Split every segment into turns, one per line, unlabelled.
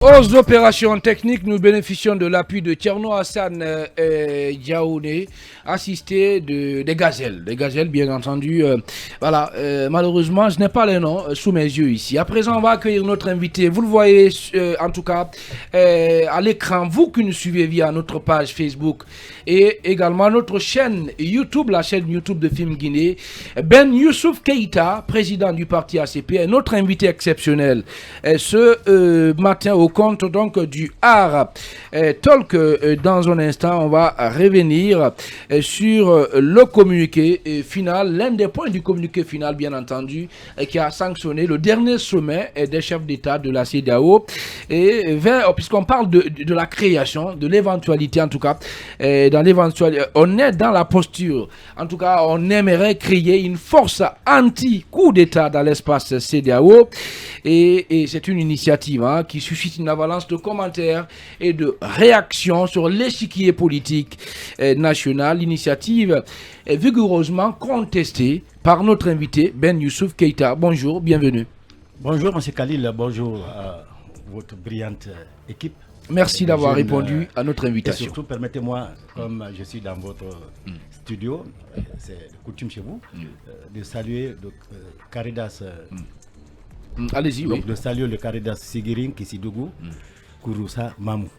Aux opérations techniques, nous bénéficions de l'appui de Tierno Hassan Diaoune, assisté des gazelles. Des gazelles, bien entendu. Malheureusement, je n'ai pas les noms sous mes yeux ici. À présent, on va accueillir notre invité. Vous le voyez, en tout cas, à l'écran, vous qui nous suivez via notre page Facebook et également notre chaîne YouTube, la chaîne YouTube de Film Guinée. Ben Youssouf Keïta, président du parti ACP, est notre invité exceptionnel. Ce matin, au compte donc du art talk. Dans un instant, on va revenir sur le communiqué final, l'un des points du communiqué final, bien entendu, qui a sanctionné le dernier sommet des chefs d'État de la CEDEAO, et puisqu'on parle de la création, de l'éventualité, en tout cas, dans l'éventualité, on est dans la posture, en tout cas, on aimerait créer une force anti-coup d'État dans l'espace CEDEAO, et c'est une initiative qui suscite une avalanche de commentaires et de réactions sur l'échiquier politique national. L'initiative est vigoureusement contestée par notre invité Ben Youssouf Keïta. Bonjour, bienvenue.
Bonjour M. Khalil, bonjour à votre brillante équipe.
Merci d'avoir répondu à notre invitation.
Et surtout, permettez-moi, comme je suis dans votre studio, c'est coutume chez vous, de saluer Caridas.
Allez-y, oui.
De saluer le Caridas Sigirin Kisidougou, Kouroussa Mamou.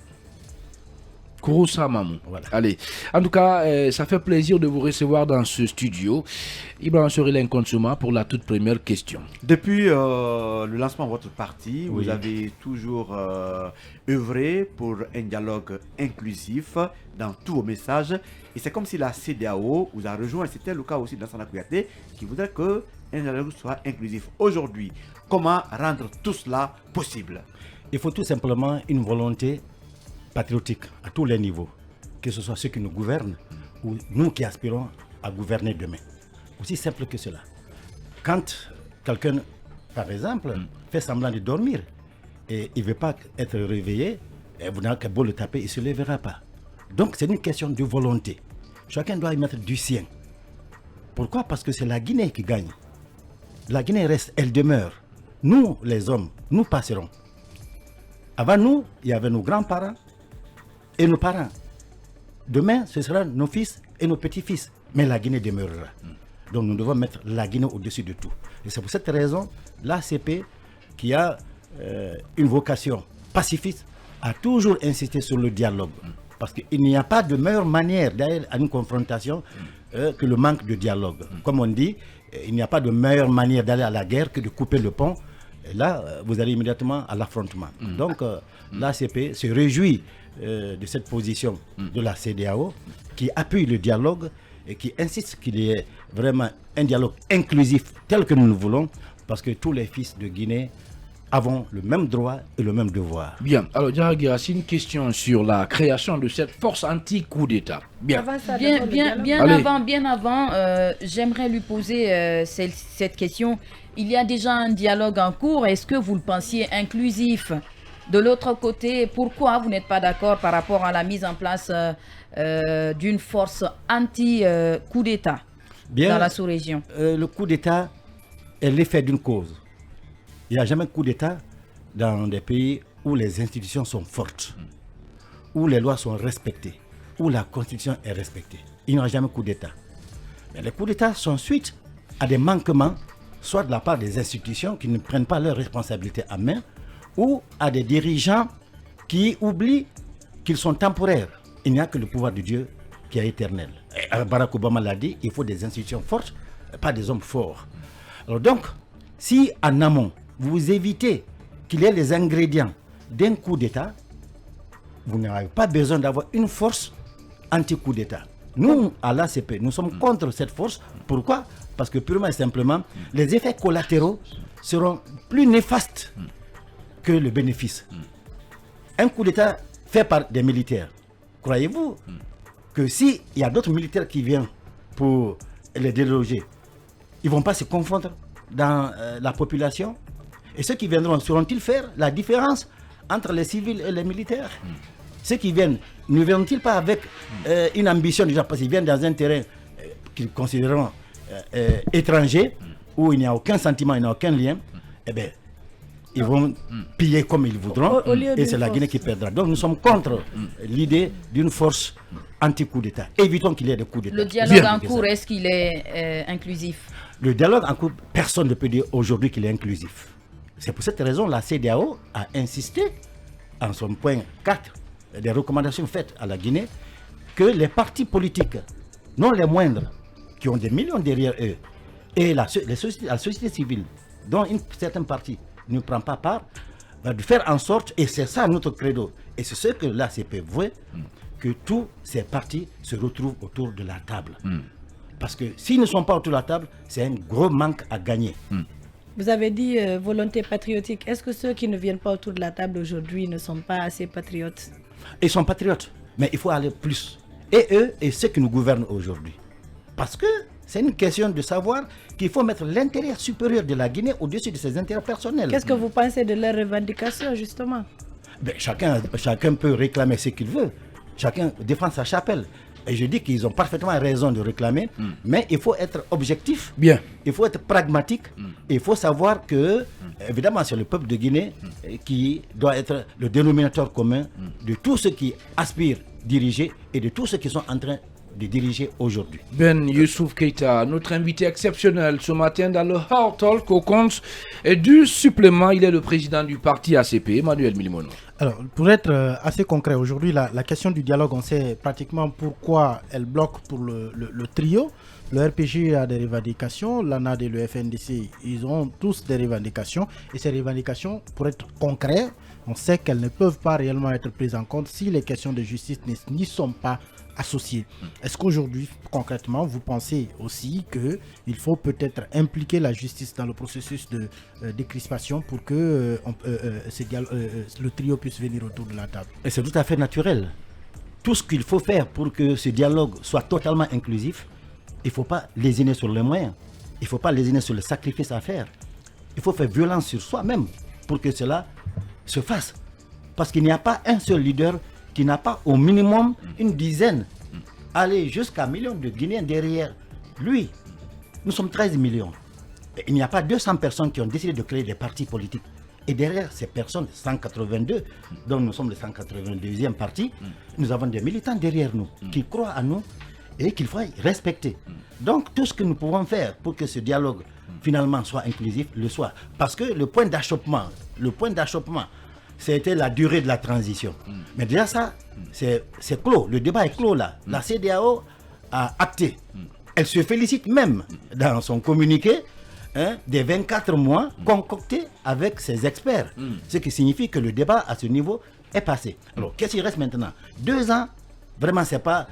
Kouroussa Mamou.
Voilà.
Allez. En tout cas, ça fait plaisir de vous recevoir dans ce studio. Ibrahim Soril Inconsuma pour la toute première question.
Depuis le lancement de votre parti, vous avez toujours œuvré pour un dialogue inclusif dans tous vos messages. Et c'est comme si la CEDEAO vous a rejoint. C'était le cas aussi de Lansana Kouyaté qui voudrait que un dialogue soit inclusif. Aujourd'hui, comment rendre tout cela possible?
Il faut tout simplement une volonté patriotique à tous les niveaux, que ce soit ceux qui nous gouvernent ou nous qui aspirons à gouverner demain. Aussi simple que cela. Quand quelqu'un, par exemple, fait semblant de dormir et il ne veut pas être réveillé, vous n'avez qu'à beau le taper, il ne se lèvera pas. Donc c'est une question de volonté. Chacun doit y mettre du sien. Pourquoi? Parce que c'est la Guinée qui gagne. La Guinée reste, elle demeure. Nous, les hommes, nous passerons. Avant nous, il y avait nos grands-parents et nos parents. Demain, ce sera nos fils et nos petits-fils. Mais la Guinée demeurera. Donc nous devons mettre la Guinée au-dessus de tout. Et c'est pour cette raison, l'ACP, qui a une vocation pacifiste, a toujours insisté sur le dialogue. Parce qu'il n'y a pas de meilleure manière d'aller à une confrontation que le manque de dialogue. Comme on dit, il n'y a pas de meilleure manière d'aller à la guerre que de couper le pont. Et là, vous allez immédiatement à l'affrontement. Donc, l'ACP se réjouit de cette position de la CEDEAO qui appuie le dialogue et qui insiste qu'il y ait vraiment un dialogue inclusif tel que nous le voulons, parce que tous les fils de Guinée avons le même droit et le même devoir.
Bien. Alors, Diarra Guirassy, une question sur la création de cette force anti-coup d'État. Bien.
Bien avant, j'aimerais lui poser cette question. Il y a déjà un dialogue en cours. Est-ce que vous le pensiez inclusif? De l'autre côté, pourquoi vous n'êtes pas d'accord par rapport à la mise en place d'une force anti-coup d'État dans la sous-région?
Le coup d'État est l'effet d'une cause. Il n'y a jamais de coup d'État dans des pays où les institutions sont fortes, où les lois sont respectées, où la constitution est respectée. Il n'y aura jamais de coup d'État. Mais les coups d'État sont suite à des manquements, soit de la part des institutions qui ne prennent pas leurs responsabilités à main, ou à des dirigeants qui oublient qu'ils sont temporaires. Il n'y a que le pouvoir de Dieu qui est éternel. Et Barack Obama l'a dit, il faut des institutions fortes, pas des hommes forts. Alors donc, si en amont, vous évitez qu'il y ait les ingrédients d'un coup d'État, vous n'avez pas besoin d'avoir une force anti-coup d'État. Nous, à l'ACP, nous sommes contre cette force. Pourquoi? Parce que purement et simplement, les effets collatéraux seront plus néfastes que le bénéfice. Un coup d'État fait par des militaires, croyez-vous que s'il y a d'autres militaires qui viennent pour les déloger, ils ne vont pas se confondre dans la population? Et ceux qui viendront, sauront-ils faire la différence entre les civils et les militaires? Ceux qui viennent, ne viennent-ils pas avec une ambition déjà, parce qu'ils viennent dans un terrain qu'ils considéreront étranger, où il n'y a aucun sentiment, il n'y a aucun lien? Eh bien, ils vont piller comme ils voudront, et c'est la Guinée qui perdra. Donc nous sommes contre l'idée d'une force anti-coup d'État. Évitons qu'il y ait des coups d'État.
Le dialogue en cours, est-ce qu'il est inclusif?
Le dialogue en cours, personne ne peut dire aujourd'hui qu'il est inclusif. C'est pour cette raison que la CEDEAO a insisté, en son point 4, des recommandations faites à la Guinée, que les partis politiques, non les moindres, qui ont des millions derrière eux, et la société civile, dont une certaine partie ne prend pas part, de faire en sorte, et c'est ça notre credo, et c'est ce que l'ACP veut, que tous ces partis se retrouvent autour de la table. Parce que s'ils ne sont pas autour de la table, c'est un gros manque à gagner.
Vous avez dit volonté patriotique. Est-ce que ceux qui ne viennent pas autour de la table aujourd'hui ne sont pas assez patriotes?
Ils sont patriotes, mais il faut aller plus. Et eux, et ceux qui nous gouvernent aujourd'hui. Parce que c'est une question de savoir qu'il faut mettre l'intérêt supérieur de la Guinée au-dessus de ses intérêts personnels.
Qu'est-ce que vous pensez de leurs revendications, justement?
Chacun peut réclamer ce qu'il veut. Chacun défend sa chapelle. Et je dis qu'ils ont parfaitement raison de réclamer, mais il faut être objectif, il faut être pragmatique, et il faut savoir que, évidemment, c'est le peuple de Guinée qui doit être le dénominateur commun de tous ceux qui aspirent diriger et de tous ceux qui sont en train de diriger aujourd'hui.
Ben Youssouf Keïta, notre invité exceptionnel ce matin dans le Hard Talk au compte du supplément. Il est le président du parti ACP, Emmanuel Milimono.
Alors, pour être assez concret, aujourd'hui, la question du dialogue, on sait pratiquement pourquoi elle bloque pour le trio. Le RPG a des revendications, l'ANAD et le FNDC, ils ont tous des revendications. Et ces revendications, pour être concret, on sait qu'elles ne peuvent pas réellement être prises en compte si les questions de justice n'y sont pas associées. Est-ce qu'aujourd'hui, concrètement, vous pensez aussi qu'il faut peut-être impliquer la justice dans le processus de décrispation pour que le trio puisse venir autour de la table?
Et c'est tout à fait naturel. Tout ce qu'il faut faire pour que ce dialogue soit totalement inclusif, il ne faut pas lésiner sur les moyens. Il ne faut pas lésiner sur le sacrifice à faire. Il faut faire violence sur soi-même pour que cela se fasse. Parce qu'il n'y a pas un seul leader qui n'a pas au minimum une dizaine, aller jusqu'à 1 million de Guinéens derrière lui. Nous sommes 13 millions. Et il n'y a pas 200 personnes qui ont décidé de créer des partis politiques. Et derrière ces personnes, 182, dont nous sommes le 182e parti, nous avons des militants derrière nous qui croient en nous et qu'il faut respecter. Donc tout ce que nous pouvons faire pour que ce dialogue finalement soit inclusif, le soit. Parce que le point d'achoppement, c'était la durée de la transition. Mais déjà ça, c'est clos. Le débat est clos là. La CEDEAO a acté. Elle se félicite même dans son communiqué des 24 mois concoctés avec ses experts. Ce qui signifie que le débat à ce niveau est passé. Alors qu'est-ce qu'il reste maintenant? 2 ans, vraiment c'est pas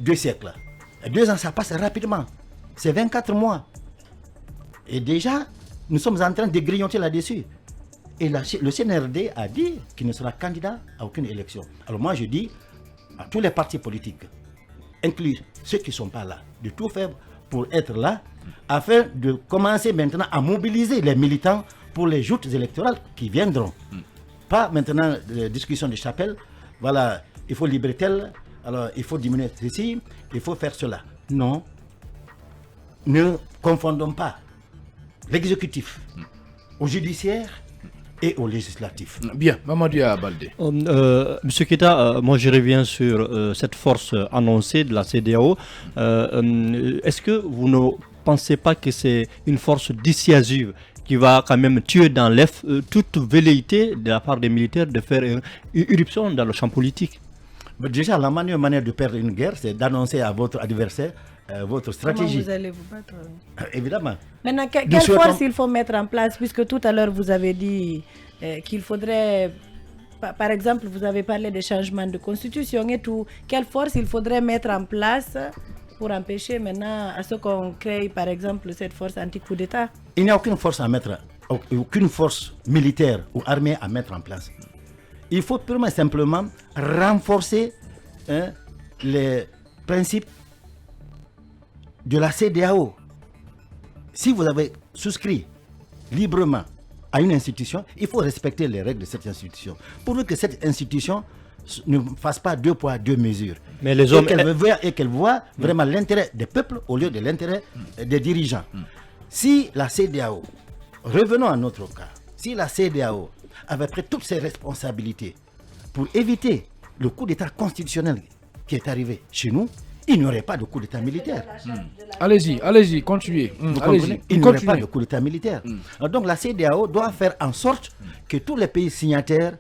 2 siècles. 2 ans ça passe rapidement. C'est 24 mois. Et déjà, nous sommes en train de grignoter là-dessus. Et le CNRD a dit qu'il ne sera candidat à aucune élection. Alors moi je dis à tous les partis politiques, inclus ceux qui ne sont pas là, de tout faire pour être là, afin de commencer maintenant à mobiliser les militants pour les joutes électorales qui viendront. Pas maintenant de discussion de chapelle, voilà, il faut libérer tel, alors il faut diminuer ceci, il faut faire cela. Non, ne confondons pas l'exécutif au judiciaire et au législatif.
Bien, Mamadou Baldé.
Monsieur Keïta, moi je reviens sur cette force annoncée de la CEDEAO. Est-ce que vous ne pensez pas que c'est une force dissuasive qui va quand même tuer dans l'œuf toute velléité de la part des militaires de faire une irruption dans le champ politique?
Déjà, la manière de perdre une guerre, c'est d'annoncer à votre adversaire votre stratégie.
Comment vous allez vous battre?
Évidemment.
Maintenant, quelle force il faut mettre en place, puisque tout à l'heure vous avez dit qu'il faudrait, par exemple, vous avez parlé des changements de constitution et tout. Quelle force il faudrait mettre en place pour empêcher maintenant à ce qu'on crée, par exemple, cette force anti-coup d'État?
Il n'y a aucune force à mettre, aucune force militaire ou armée à mettre en place. Il faut purement et simplement renforcer les principes de la CEDEAO. Si vous avez souscrit librement à une institution, il faut respecter les règles de cette institution. Pour que cette institution ne fasse pas 2 poids, 2 mesures.
Mais les hommes...
Et qu'elle voit vraiment l'intérêt des peuples au lieu de l'intérêt des dirigeants. Si la CEDEAO, revenons à notre cas, si la CEDEAO avait pris toutes ses responsabilités pour éviter le coup d'État constitutionnel qui est arrivé chez nous, il n'y aurait pas de coup d'État militaire.
Allez-y, continuez.
Vous comprenez? Il n'y aurait pas de coup d'État militaire. Donc la CEDEAO doit faire en sorte que tous les pays signataires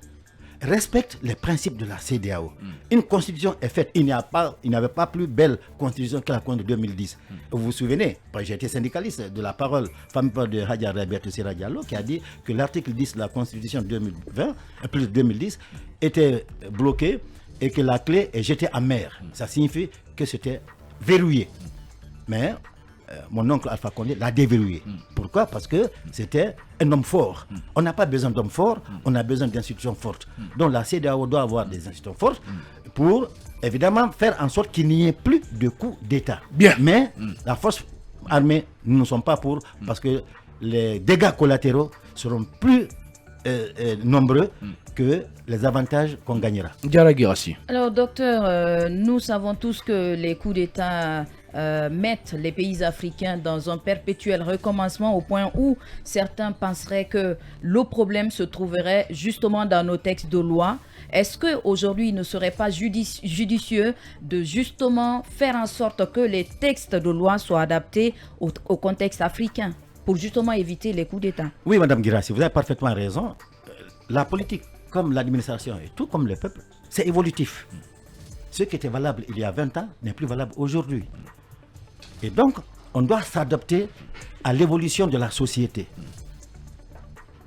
respectent les principes de la CEDEAO. Une constitution est faite. Il n'y avait pas plus belle constitution que la constitution de 2010. Vous vous souvenez, j'ai été syndicaliste de la parole femme de Hadja Rabiatou Sira Diallo qui a dit que l'article 10 de la constitution de 2010 était bloqué et que la clé est jetée en mer. Ça signifie que c'était verrouillé. Mais mon oncle Alpha Condé l'a déverrouillé. Pourquoi? Parce que c'était un homme fort. On n'a pas besoin d'hommes forts, on a besoin d'institutions fortes. Donc la CEDEAO doit avoir des institutions fortes pour évidemment faire en sorte qu'il n'y ait plus de coup d'État.
Bien.
Mais la force armée, nous ne sommes pas pour, parce que les dégâts collatéraux seront plus nombreux que les avantages qu'on gagnera.
Alors docteur, nous savons tous que les coups d'État mettent les pays africains dans un perpétuel recommencement au point où certains penseraient que le problème se trouverait justement dans nos textes de loi. Est-ce qu'aujourd'hui il ne serait pas judicieux de justement faire en sorte que les textes de loi soient adaptés au contexte africain pour justement éviter les coups d'État?
Oui, Madame Guirassy, vous avez parfaitement raison. La politique, comme l'administration et tout comme le peuple, c'est évolutif. Ce qui était valable il y a 20 ans n'est plus valable aujourd'hui. Et donc, on doit s'adapter à l'évolution de la société.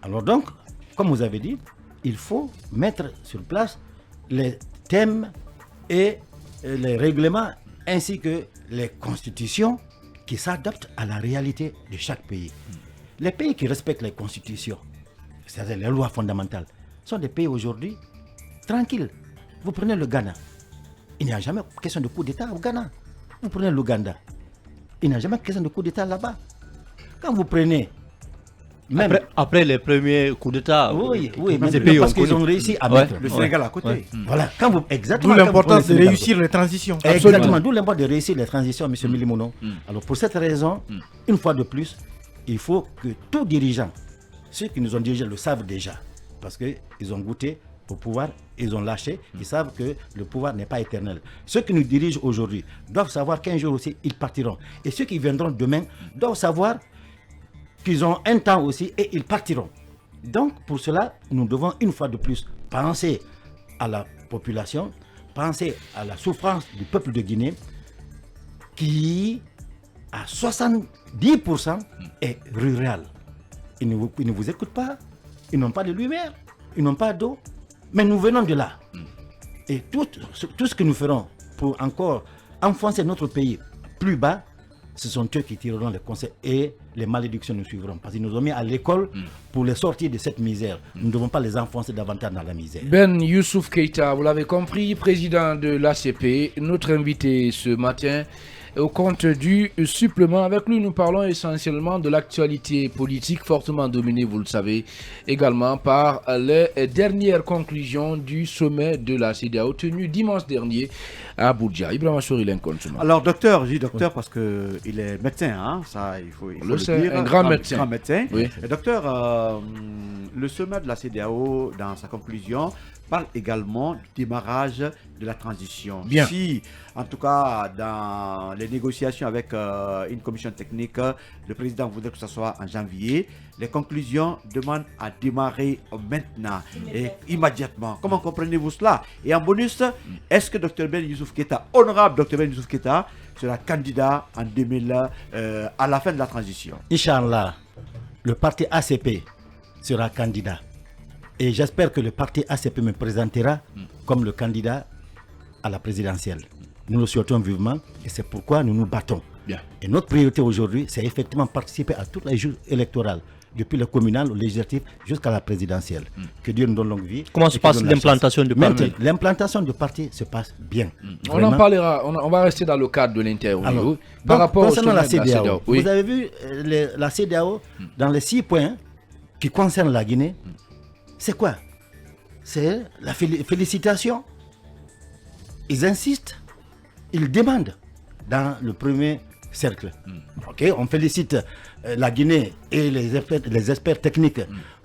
Alors donc, comme vous avez dit, il faut mettre sur place les thèmes et les règlements ainsi que les constitutions qui s'adaptent à la réalité de chaque pays. Les pays qui respectent les constitutions, c'est-à-dire les lois fondamentales, sont des pays aujourd'hui tranquilles. Vous prenez le Ghana, il n'y a jamais question de coup d'État au Ghana. Vous prenez l'Ouganda, il n'y a jamais question de coup d'État là-bas. Quand vous prenez... Même...
Après les premiers coups d'État,
oui, parce qu'ils ont réussi à mettre
le Sénégal à côté.
Voilà, quand vous, exactement.
D'où l'importance de réussir les transitions.
Exactement, d'où l'importance de réussir les transitions, M. Milimono. Alors pour cette raison, une fois de plus, il faut que tous dirigeants, ceux qui nous ont dirigés le savent déjà, parce qu'ils ont goûté au pouvoir, ils ont lâché, ils savent que le pouvoir n'est pas éternel. Ceux qui nous dirigent aujourd'hui doivent savoir qu'un jour aussi, ils partiront. Et ceux qui viendront demain doivent savoir qu'ils ont un temps aussi et ils partiront. Donc pour cela, nous devons une fois de plus penser à la population, penser à la souffrance du peuple de Guinée qui, à 70%, est rural. Ils ne vous écoutent pas, ils n'ont pas de lumière, ils n'ont pas d'eau, mais nous venons de là. Et tout ce que nous ferons pour encore enfoncer notre pays plus bas, ce sont eux qui tireront les conseils et les malédictions nous suivront. Parce qu'ils nous ont mis à l'école pour les sortir de cette misère. Nous ne devons pas les enfoncer davantage dans la misère.
Ben Youssouf Keïta, vous l'avez compris, président de l'ACP, notre invité ce matin au compte du supplément. Avec lui, nous parlons essentiellement de l'actualité politique fortement dominée, vous le savez, également par les dernières conclusions du sommet de la CEDEAO tenu dimanche dernier à Abuja. Ibrahima Chouri Lincoln.
Alors, docteur, je dis docteur parce qu'il est médecin, hein, ça il faut le dire.
Un grand médecin.
Grand médecin.
Oui.
Et docteur, le sommet de la CEDEAO, dans sa conclusion, parle également du démarrage de la transition.
Bien.
Si, en tout cas, dans les négociations avec une commission technique, le président voudrait que ce soit en janvier, les conclusions demandent à démarrer maintenant et immédiatement. Comment comprenez-vous cela? Et en bonus, est-ce que Dr Ben Youssouf Keïta, honorable Dr Ben Youssouf Keïta, sera candidat en 2000 à la fin de la transition?
Inch'Allah, le parti ACP sera candidat. Et j'espère que le parti ACP me présentera comme le candidat à la présidentielle. Nous le souhaitons vivement et c'est pourquoi nous nous battons.
Bien.
Et notre priorité aujourd'hui, c'est effectivement participer à toutes les jours électorales, depuis le communal au législatif jusqu'à la présidentielle. Que Dieu nous donne longue vie.
Comment se passe l'implantation du parti?
L'implantation du parti se passe bien.
On en parlera, on va rester dans le cadre de l'interview.
Par rapport concernant la
CEDEAO,
CEDEAO, vous avez vu la CEDEAO dans les 6 points qui concernent la Guinée. C'est quoi? C'est la félicitation. Ils insistent, ils demandent dans le premier cercle. Ok, on félicite la Guinée et les experts techniques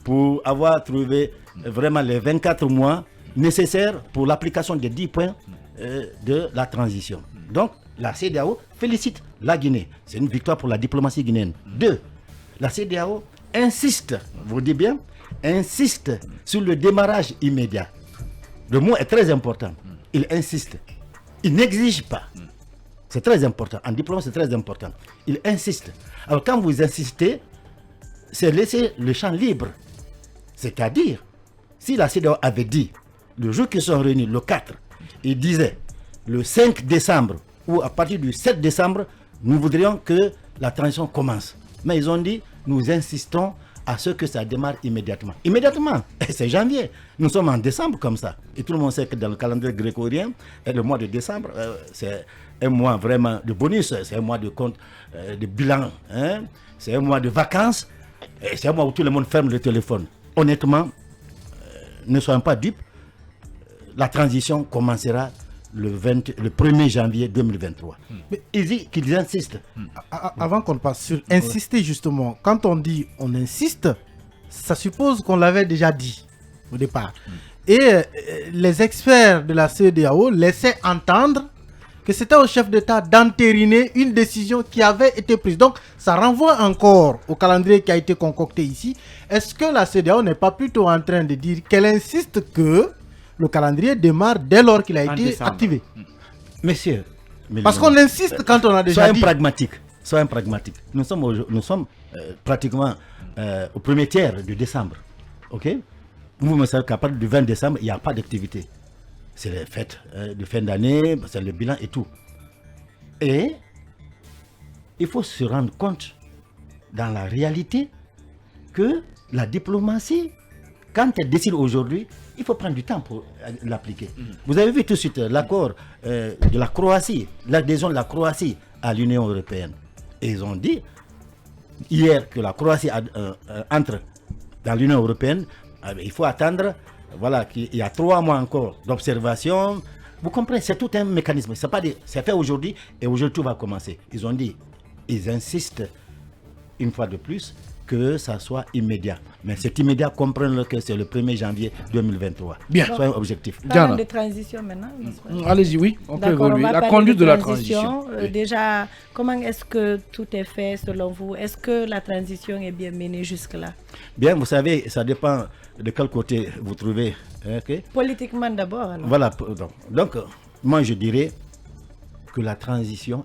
pour avoir trouvé vraiment les 24 mois nécessaires pour l'application des 10 points de la transition. Donc, la CEDEAO félicite la Guinée. C'est une victoire pour la diplomatie guinéenne. 2. La CEDEAO insiste, vous dites bien, insiste sur le démarrage immédiat. Le mot est très important. Il insiste. Il n'exige pas. C'est très important. En diplomatie, c'est très important. Il insiste. Alors, quand vous insistez, c'est laisser le champ libre. C'est-à-dire, si la CEDEAO avait dit, le jour qu'ils sont réunis, le 4, ils disaient, le 5 décembre, ou à partir du 7 décembre, nous voudrions que la transition commence. Mais ils ont dit, nous insistons à ce que ça démarre immédiatement. Immédiatement, c'est janvier. Nous sommes en décembre comme ça. Et tout le monde sait que dans le calendrier grégorien, le mois de décembre, c'est un mois vraiment de bonus, c'est un mois de compte, de bilan, hein? C'est un mois de vacances, et c'est un mois où tout le monde ferme le téléphone. Honnêtement, ne soyons pas dupes, la transition commencera le 1er janvier 2023. Mais ils disent qu'ils insistent.
Avant qu'on passe sur insister justement, quand on dit on insiste, ça suppose qu'on l'avait déjà dit au départ. Et les experts de la CEDEAO laissaient entendre que c'était au chef d'État d'entériner une décision qui avait été prise. Donc ça renvoie encore au calendrier qui a été concocté ici. Est-ce que la CEDEAO n'est pas plutôt en train de dire qu'elle insiste que le calendrier démarre dès lors qu'il a été activé?
Messieurs,
parce qu'on insiste quand on a déjà dit.
Soyons pragmatiques. Nous sommes pratiquement au premier tiers de décembre. Ok? Vous me savez qu'à partir du 20 décembre, il n'y a pas d'activité. C'est les fêtes de fin d'année, c'est le bilan et tout. Et il faut se rendre compte dans la réalité que la diplomatie, quand elle décide aujourd'hui, il faut prendre du temps pour l'appliquer. Vous avez vu tout de suite l'accord de la Croatie, l'adhésion de la Croatie à l'Union européenne. Et ils ont dit hier que la Croatie entre dans l'Union européenne. Il faut attendre, voilà, qu'il y a 3 mois encore d'observation. Vous comprenez, c'est tout un mécanisme. C'est fait aujourd'hui et aujourd'hui tout va commencer. Ils ont dit, ils insistent une fois de plus que ça soit immédiat. Mais c'est immédiat, comprenez que c'est le 1er janvier 2023.
Bien.
Soyons objectifs.
Parlons de transition maintenant.
Allez-y, oui, on peut évoluer. La conduite de la transition.
Déjà, comment est-ce que tout est fait selon vous? Est-ce que la transition est bien menée jusque-là?
Bien, vous savez, ça dépend de quel côté vous trouvez. Okay?
Politiquement d'abord. Alors.
Voilà. Donc, moi je dirais que la transition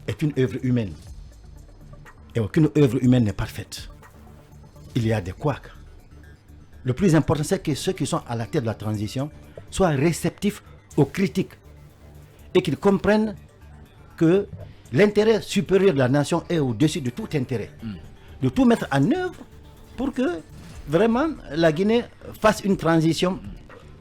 est une œuvre humaine. Et aucune œuvre humaine n'est parfaite. Il y a des couacs. Le plus important, c'est que ceux qui sont à la tête de la transition soient réceptifs aux critiques et qu'ils comprennent que l'intérêt supérieur de la nation est au-dessus de tout intérêt. De tout mettre en œuvre pour que vraiment la Guinée fasse une transition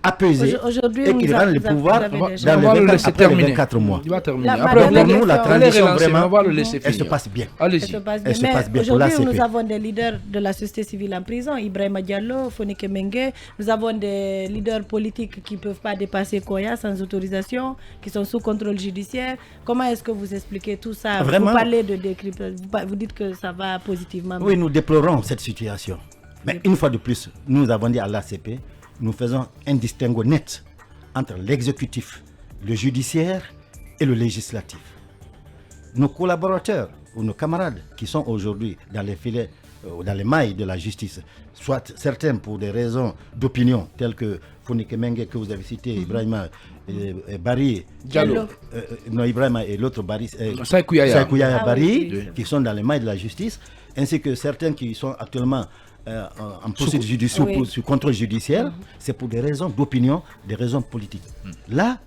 apaisée et qu'il rende le pouvoir dans les 24 mois.
Il va terminer.
Après, pour nous, la transition, vraiment,
elle
se passe bien.
Allez-y.
Elle se passe bien.
Aujourd'hui, nous avons des leaders de la société civile en prison, Ibrahima Diallo, Fonike Mengue. Nous avons des leaders politiques qui ne peuvent pas dépasser Koya sans autorisation, qui sont sous contrôle judiciaire. Comment est-ce que vous expliquez tout ça? Vraiment? Vous parlez de décryptage, vous dites que ça va positivement.
Oui, nous déplorons cette situation. Mais une fois de plus, nous avons dit à l'ACP, nous faisons un distinguo net entre l'exécutif, le judiciaire et le législatif. Nos collaborateurs ou nos camarades qui sont aujourd'hui dans les filets, dans les mailles de la justice, soit certains pour des raisons d'opinion, telles que Fonike Mengue que vous avez cité, Ibrahima Bari,
Diallo.
Non, Ibrahima et l'autre Bari,
Saïkouyaya
Bari, qui sont dans les mailles de la justice, ainsi que certains qui sont actuellement en procédure judiciaire, sous contrôle judiciaire, c'est pour des raisons d'opinion, des raisons politiques. Là,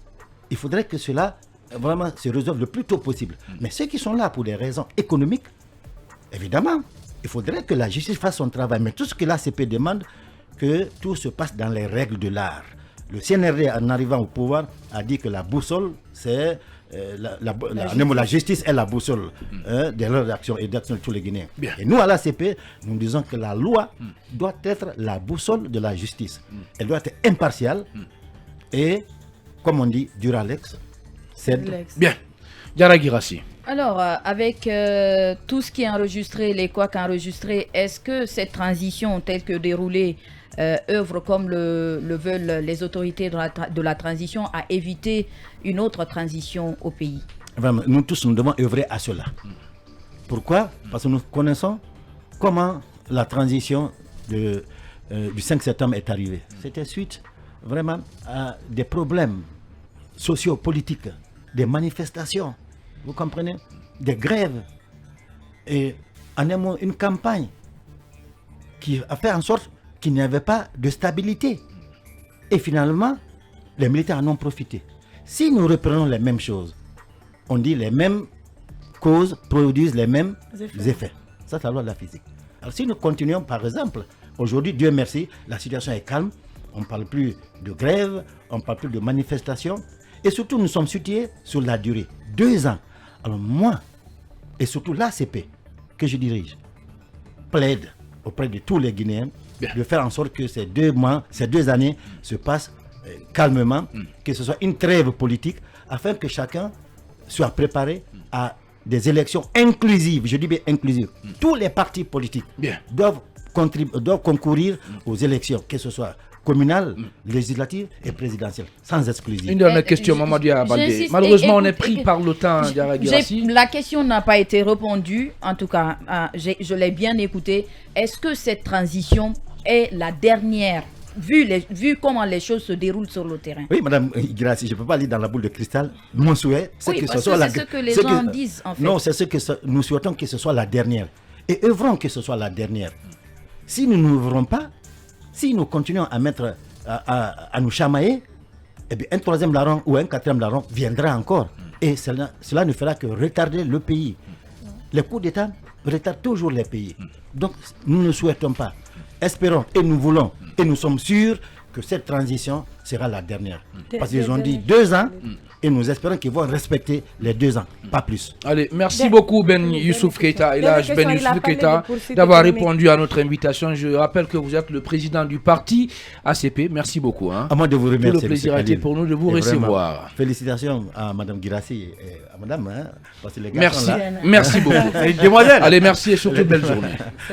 il faudrait que cela vraiment se résolve le plus tôt possible. Mais ceux qui sont là pour des raisons économiques, évidemment, il faudrait que la justice fasse son travail. Mais tout ce que l'ACP demande, que tout se passe dans les règles de l'art. Le CNRD, en arrivant au pouvoir, a dit que la boussole, c'est la justice est la boussole de leurs actions et d'action de tous les Guinéens. Bien. Et nous, à l'ACP, nous disons que la loi doit être la boussole de la justice. Elle doit être impartiale et, comme on dit, duralex, c'est
bien. Diarra Guirassy.
Alors, avec tout ce qui est enregistré, les couacs enregistrés, est-ce que cette transition telle que déroulée œuvre comme le veulent les autorités de la transition à éviter une autre transition au pays?
Vraiment, nous tous, nous devons œuvrer à cela. Pourquoi? Parce que nous connaissons comment la transition du 5 septembre est arrivée. C'était suite vraiment à des problèmes socio-politiques, des manifestations, vous comprenez, des grèves, et en un mot, une campagne qui a fait en sorte qu'il n'y avait pas de stabilité. Et finalement, les militaires en ont profité. Si nous reprenons les mêmes choses, on dit les mêmes causes produisent les mêmes effets. Ça, c'est la loi de la physique. Alors si nous continuons, par exemple, aujourd'hui, Dieu merci, la situation est calme, on ne parle plus de grève, on ne parle plus de manifestations, et surtout nous sommes situés sur la durée, 2 ans. Alors moi, et surtout l'ACP, que je dirige, plaide auprès de tous les Guinéens de faire en sorte que ces 2 mois, ces 2 années se passent calmement, que ce soit une trêve politique, afin que chacun soit préparé à des élections inclusives, je dis bien inclusives. Tous les partis politiques doivent concourir aux élections, que ce soit communales, législatives et présidentielles, sans exclusive.
Une dernière question, Mamadia Baldé. Malheureusement, on est pris par le temps, Diarra Guirassy.
La question n'a pas été répondue, en tout cas, je l'ai bien écoutée. Est-ce que cette transition est la dernière, vu comment les choses se déroulent sur le terrain?
Oui, Madame Guirassy, je ne peux pas aller dans la boule de cristal. Mon souhait, c'est que ce soit
c'est ce que les gens disent, en fait.
Non, c'est ce que nous souhaitons que ce soit la dernière. Et œuvrons que ce soit la dernière. Si nous n'ouvrons pas, si nous continuons à mettre, à nous chamailler, eh bien, un 3e larron ou un 4e larron viendra encore. Et cela ne fera que retarder le pays. Les coups d'État retardent toujours les pays. Donc, nous ne souhaitons pas. Espérons et nous voulons et nous sommes sûrs que cette transition sera la dernière. Parce qu'ils ont dit 2 ans et nous espérons qu'ils vont respecter les 2 ans, pas plus.
Allez, merci beaucoup Ben Youssouf Keita, Elhadj Ben Youssouf Keita, d'avoir répondu à notre invitation. Je rappelle que vous êtes le président du parti ACP. Merci beaucoup. Hein.
À moi de vous remercier.
Tout le plaisir a été pour nous de vous recevoir.
Vraiment, félicitations à Madame Guirassy et à Madame. Hein, parce que les
merci,
là,
merci beaucoup.
Demoiselle.
Allez, merci et surtout belle journée.